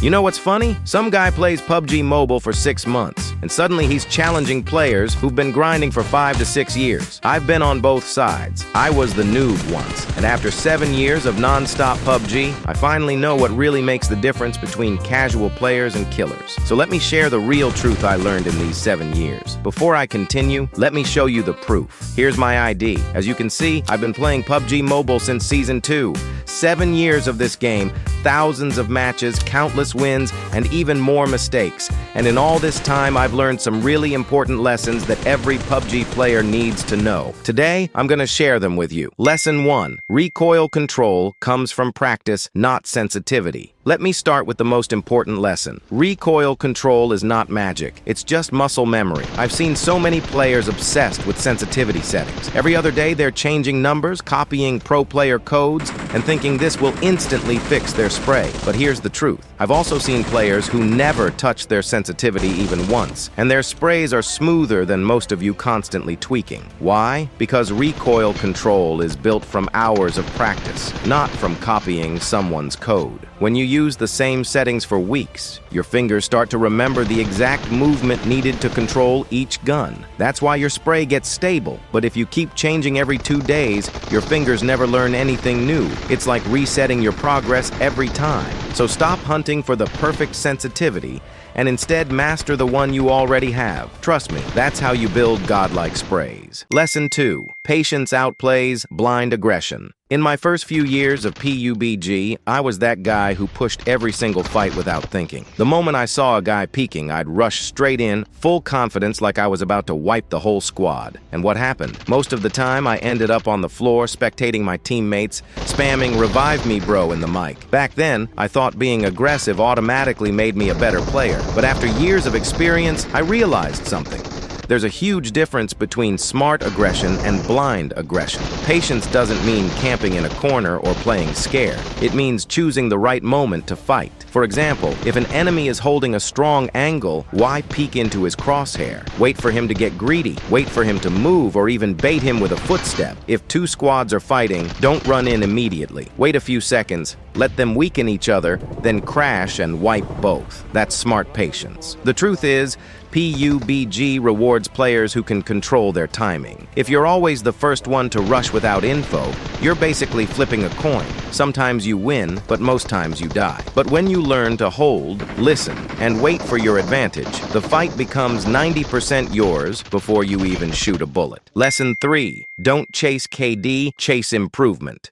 You know what's funny? Some guy plays PUBG Mobile for 6 months, and suddenly he's challenging players who've been grinding for 5 to 6 years. I've been on both sides. I was the noob once, and after 7 years of non-stop PUBG, I finally know what really makes the difference between casual players and killers. So let me share the real truth I learned in these 7 years. Before I continue, let me show you the proof. Here's my ID. As you can see, I've been playing PUBG Mobile since Season 2. 7 years of this game, thousands of matches, countless wins, and even more mistakes. And in all this time, I've learned some really important lessons that every PUBG player needs to know. Today, I'm going to share them with you. Lesson 1. Recoil control comes from practice, not sensitivity. Let me start with the most important lesson. Recoil control is not magic. It's just muscle memory. I've seen so many players obsessed with sensitivity settings. Every other day, they're changing numbers, copying pro player codes, and thinking this will instantly fix their spray. But here's the truth. I've also seen players who never touch their sensitivity even once, and their sprays are smoother than most of you constantly tweaking. Why? Because recoil control is built from hours of practice, not from copying someone's code. When you use the same settings for weeks, your fingers start to remember the exact movement needed to control each gun. That's why your spray gets stable. But if you keep changing every 2 days, your fingers never learn anything new. It's like resetting your progress every time. So stop hunting for the perfect sensitivity and instead master the one you already have. Trust me, that's how you build godlike sprays. Lesson 2. Patience outplays blind aggression. In my first few years of PUBG, I was that guy who pushed every single fight without thinking. The moment I saw a guy peeking, I'd rush straight in, full confidence like I was about to wipe the whole squad. And what happened? Most of the time, I ended up on the floor, spectating my teammates, spamming "Revive me, bro" in the mic. Back then, I thought being aggressive automatically made me a better player. But after years of experience, I realized something. There's a huge difference between smart aggression and blind aggression. Patience doesn't mean camping in a corner or playing scared. It means choosing the right moment to fight. For example, if an enemy is holding a strong angle, why peek into his crosshair? Wait for him to get greedy. Wait for him to move or even bait him with a footstep. If 2 squads are fighting, don't run in immediately. Wait a few seconds, let them weaken each other, then crash and wipe both. That's smart patience. The truth is, PUBG rewards players who can control their timing. If you're always the first one to rush without info, you're basically flipping a coin. Sometimes you win, but most times you die. But when you learn to hold, listen, and wait for your advantage, the fight becomes 90% yours before you even shoot a bullet. Lesson 3. Don't chase KD, chase improvement.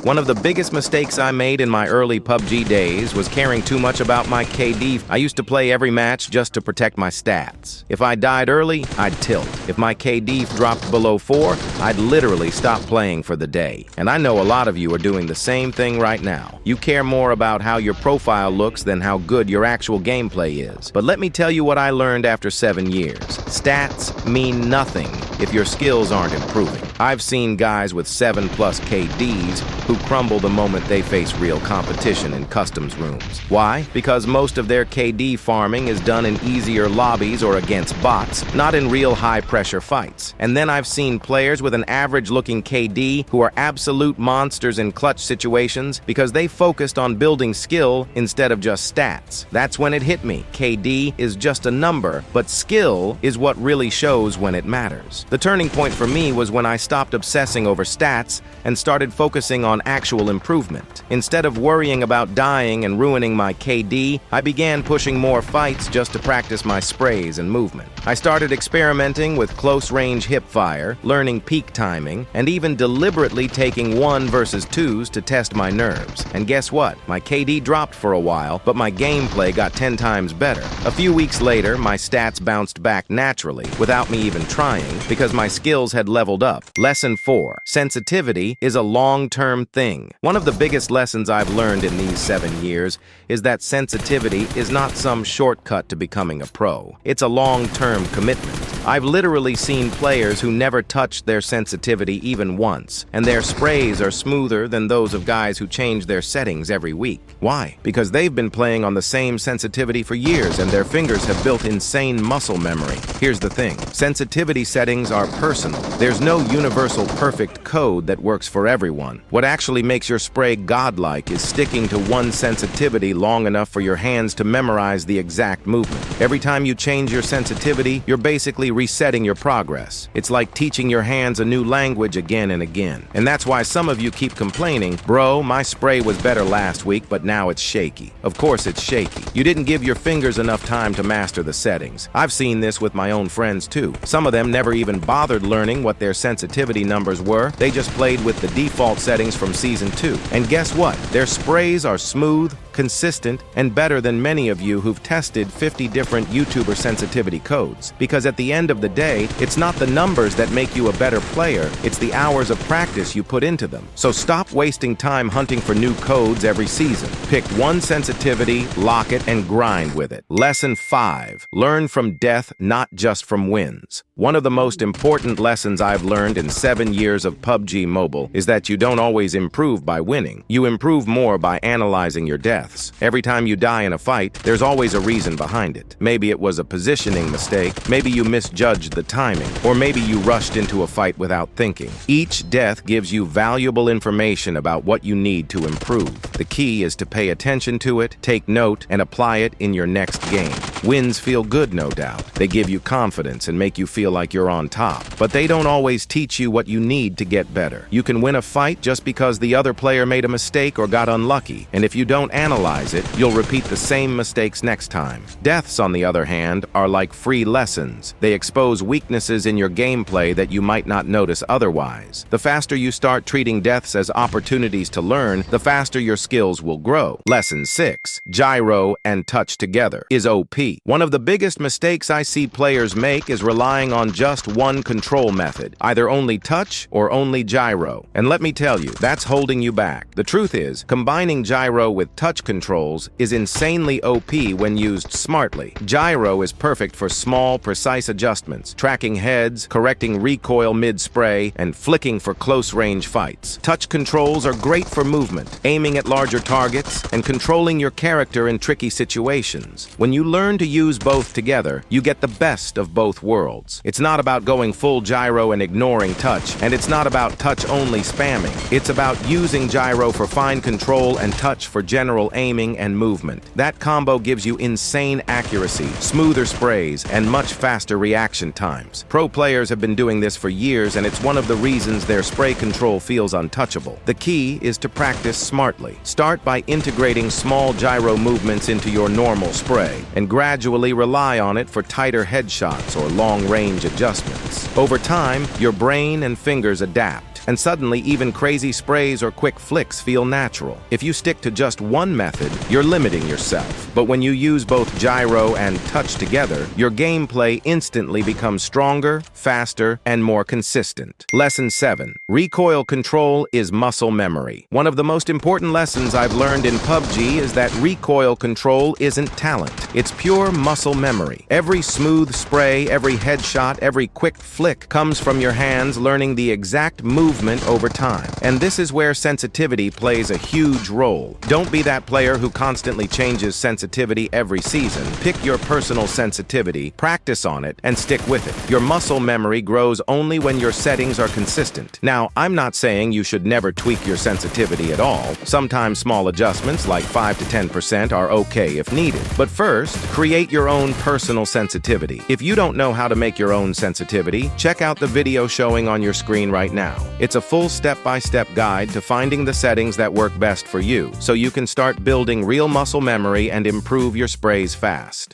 One of the biggest mistakes I made in my early PUBG days was caring too much about my KD. I used to play every match just to protect my stats. If I died early, I'd tilt. If my KD dropped below 4, I'd literally stop playing for the day. And I know a lot of you are doing the same thing right now. You care more about how your profile looks than how good your actual gameplay is. But let me tell you what I learned after 7 years. Stats mean nothing if your skills aren't improving. I've seen guys with 7+ KDs who crumble the moment they face real competition in customs rooms. Why? Because most of their KD farming is done in easier lobbies or against bots, not in real high-pressure fights. And then I've seen players with an average-looking KD who are absolute monsters in clutch situations because they focused on building skill instead of just stats. That's when it hit me. KD is just a number, but skill is what really shows when it matters. The turning point for me was when I stopped obsessing over stats and started focusing on actual improvement. Instead of worrying about dying and ruining my KD, I began pushing more fights just to practice my sprays and movement. I started experimenting with close-range hip-fire, learning peak timing, and even deliberately taking 1 versus 2s to test my nerves. And guess what? My KD dropped for a while, but my gameplay got 10 times better. A few weeks later, my stats bounced back naturally, without me even trying, because my skills had leveled up. Lesson 4. Sensitivity is a long-term thing. One of the biggest lessons I've learned in these 7 years is that sensitivity is not some shortcut to becoming a pro. It's a long-term commitment. I've literally seen players who never touched their sensitivity even once, and their sprays are smoother than those of guys who change their settings every week. Why? Because they've been playing on the same sensitivity for years, and their fingers have built insane muscle memory. Here's the thing. Sensitivity settings are personal. There's no universal perfect code that works for everyone. What actually makes your spray godlike is sticking to one sensitivity long enough for your hands to memorize the exact movement. Every time you change your sensitivity, you're basically resetting your progress. It's like teaching your hands a new language again and again. And that's why some of you keep complaining, "Bro, my spray was better last week, but now it's shaky." Of course it's shaky. You didn't give your fingers enough time to master the settings. I've seen this with my own friends too. Some of them never even bothered learning what their sensitivity numbers were. They just played with the default settings from Season 2. And guess what? Their sprays are smooth, consistent, and better than many of you who've tested 50 different YouTuber sensitivity codes. Because at the end of the day, it's not the numbers that make you a better player, it's the hours of practice you put into them. So stop wasting time hunting for new codes every season. Pick one sensitivity, lock it, and grind with it. Lesson 5. Learn from death, not just from wins. One of the most important lessons I've learned in 7 years of PUBG Mobile is that you don't always improve by winning. You improve more by analyzing your deaths. Every time you die in a fight, there's always a reason behind it. Maybe it was a positioning mistake, maybe you misjudged the timing, or maybe you rushed into a fight without thinking. Each death gives you valuable information about what you need to improve. The key is to pay attention to it, take note, and apply it in your next game. Wins feel good, no doubt. They give you confidence and make you feel like you're on top. But they don't always teach you what you need to get better. You can win a fight just because the other player made a mistake or got unlucky, and if you don't analyze it, you'll repeat the same mistakes next time. Deaths, on the other hand, are like free lessons. They expose weaknesses in your gameplay that you might not notice otherwise. The faster you start treating deaths as opportunities to learn, the faster your skills will grow. Lesson 6. Gyro and touch together is OP. One of the biggest mistakes I see players make is relying on just one control method, either only touch or only gyro. And let me tell you, that's holding you back. The truth is, combining gyro with touch controls is insanely OP when used smartly. Gyro is perfect for small, precise adjustments, tracking heads, correcting recoil mid-spray, and flicking for close-range fights. Touch controls are great for movement, aiming at larger targets, and controlling your character in tricky situations. When you learn to use both together, you get the best of both worlds. It's not about going full gyro and ignoring touch, and it's not about touch-only spamming. It's about using gyro for fine control and touch for general aiming and movement. That combo gives you insane accuracy, smoother sprays, and much faster reaction times. Pro players have been doing this for years, and it's one of the reasons their spray control feels untouchable. The key is to practice smartly. Start by integrating small gyro movements into your normal spray, and gradually rely on it for tighter headshots or long-range adjustments. Over time, your brain and fingers adapt, and suddenly even crazy sprays or quick flicks feel natural. If you stick to just one method, you're limiting yourself. But when you use both gyro and touch together, your gameplay instantly becomes stronger, faster, and more consistent. Lesson 7. Recoil control is muscle memory. One of the most important lessons I've learned in PUBG is that recoil control isn't talent. It's pure muscle memory. Every smooth spray, every headshot, every quick flick comes from your hands learning the exact movement over time. And this is where sensitivity plays a huge role. Don't be that player who constantly changes sensitivity every season. Pick your personal sensitivity, practice on it, and stick with it. Your muscle memory grows only when your settings are consistent. Now, I'm not saying you should never tweak your sensitivity at all. Sometimes small adjustments, like 5 to 10%, are okay if needed. But first, create your own personal sensitivity. If you don't know how to make your own sensitivity, check out the video showing on your screen right now. It's a full step-by-step guide to finding the settings that work best for you, so you can start building real muscle memory and improve your sprays fast.